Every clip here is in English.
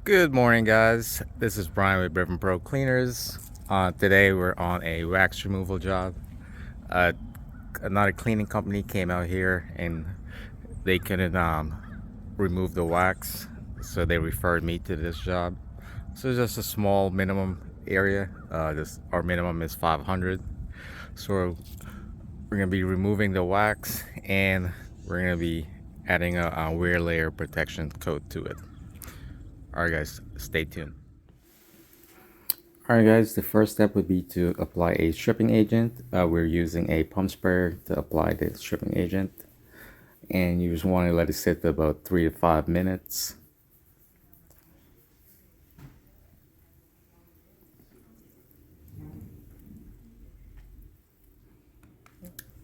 Good morning, guys. This is Brian with Ribbon Pro Cleaners. Today we're on a wax removal job. Uh, Another cleaning company came out here and they couldn't remove the wax, so they referred me to this job. So it's just a small minimum area. Our minimum is 500. So we're gonna be removing the wax and we're gonna be adding a wear layer protection coat to it. All right, guys, stay tuned. Alright guys, the first step would be to apply a stripping agent. We're using a pump sprayer to apply the stripping agent. And you just want to let it sit for about 3 to 5 minutes.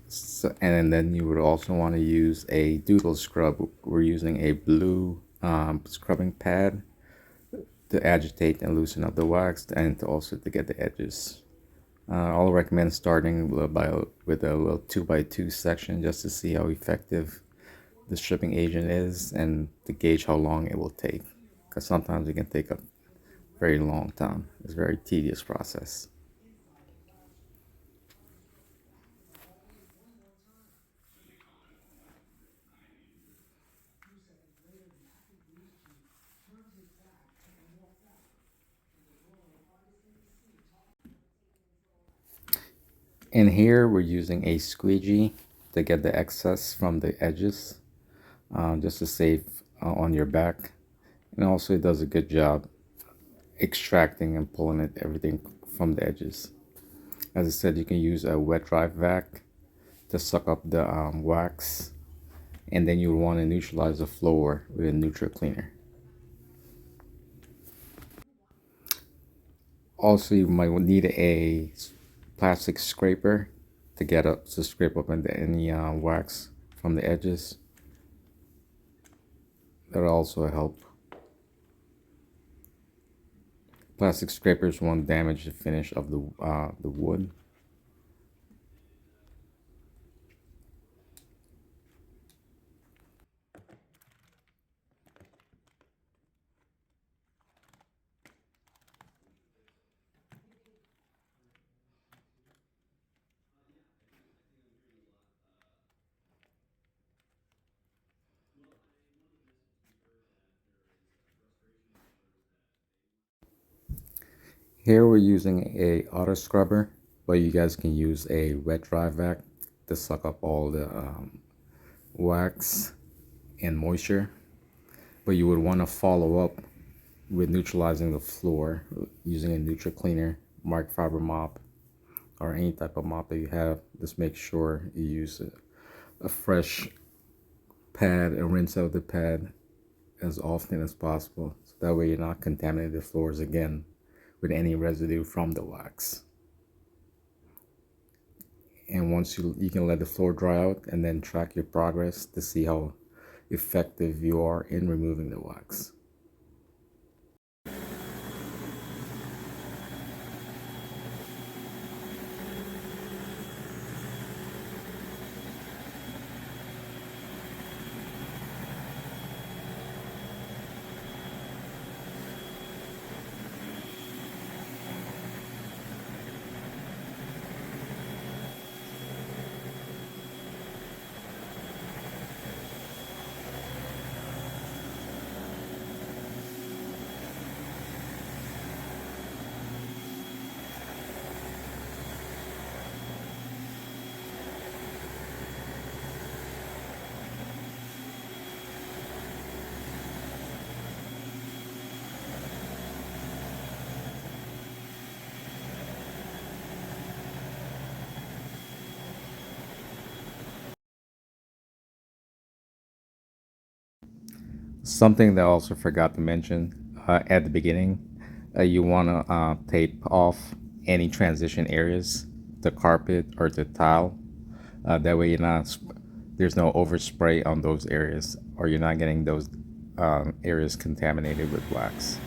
So, and then you would also want to use a doodle scrub. We're using a blue scrubbing pad to agitate and loosen up the wax and to also to get the edges. I'll recommend starting with a little 2x2 section just to see how effective the stripping agent is and to gauge how long it will take, because sometimes it can take a very long time. It's a very tedious process. In here we're using a squeegee to get the excess from the edges, just to save on your back, and also it does a good job extracting and pulling everything from the edges. As I said, you can use a wet dry vac to suck up the wax, and then you want to neutralize the floor with a neutral cleaner. Also, you might need a plastic scraper to get up to scrape up into any wax from the edges. That'll also help. Plastic scrapers won't damage the finish of the wood. Here we're using a auto scrubber, but you guys can use a wet dry vac to suck up all the wax and moisture. But you would want to follow up with neutralizing the floor using a neutral cleaner, microfiber mop, or any type of mop that you have. Just make sure you use a fresh pad and rinse out the pad as often as possible, so that way you're not contaminating the floors again with any residue from the wax. And once you can let the floor dry out and then track your progress to see how effective you are in removing the wax. Something that I also forgot to mention at the beginning, you want to tape off any transition areas, the carpet or the tile. That way there's no overspray on those areas, or you're not getting those areas contaminated with wax.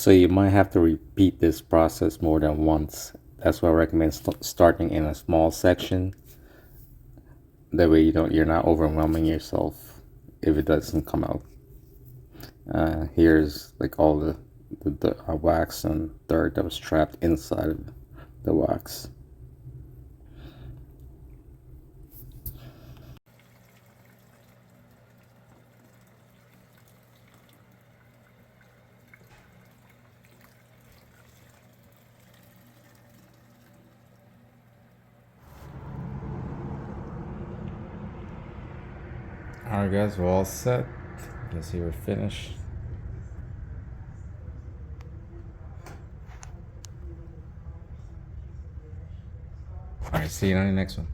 So you might have to repeat this process more than once. That's why I recommend starting in a small section. That way you're not overwhelming yourself if it doesn't come out. Here's like all the wax and dirt that was trapped inside of the wax. Alright guys, we're all set. Let's see, we're finished. Alright, see you on the next one.